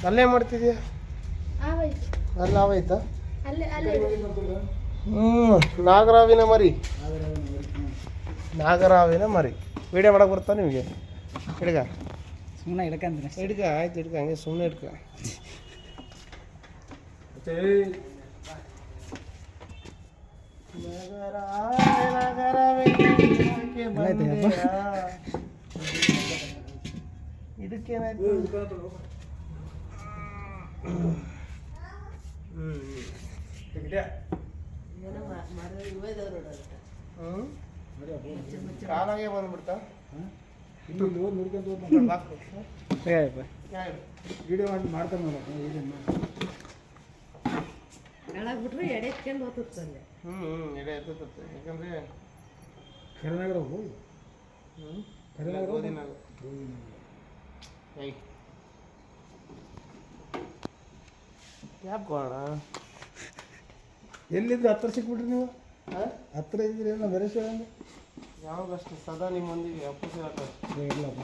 ಅಲ್ಲೇ ಮಾಡ್ತಿದ್ಯಾ? ಅಲ್ಲಿ ಆವಾಯ್ತಾ? ನಾಗರಾವಿನ ಮರಿ. ನಾಗರಾವಿನ ಮರಿ ವಿಡಿಯೋ ಮಾಡಕ್ಕೆ ಬರ್ತಾ ನಿಮಗೆ? ಹಿಡ್ಗ ಸುಮ್ಮನೆ ಹಿಡ್ಕಂತೀನಿ. ಹಿಡ್ಕ, ಆಯ್ತು ಹಿಡ್ಕ, ಹಂಗೆ ಸುಮ್ಮನೆ ಹಿಡ್ಕ. ಇದಕ್ಕೇನಾಯ್ತು? ಕಾಲಾಗೆ ಬಂದ್ಬಿಡ್ತಾ? ವಿಡಿಯೋ ಮಾಡಿ ಮಾಡ್ಕೊಂಡು ಬಿಟ್ರೆ ಎಡೆ ಎತ್ಕೊಂಡು ಹೋಗ್ತದೆ. ಎಡೆ ಎತ್ತುತ್ತೆ. ಯಾಕಂದ್ರೆ ಕರಿನಗರ ಹೋಗಿ ಕ್ಯಾಬ್ ಕೊಡೋಣ. ಎಲ್ಲಿದ್ರು ಹತ್ರ ಸಿಕ್ಬಿಟ್ರಿ ನೀವು? ಹತ್ರ ಇದ್ರಿ ಏನೋ ಬೇರೆ ಯಾವಾಗಷ್ಟು ಸದಾ ನಿಮ್ಮೊಂದಿಗೆ ಅಪ್ಪು ಇಲ್ಲಪ್ಪ.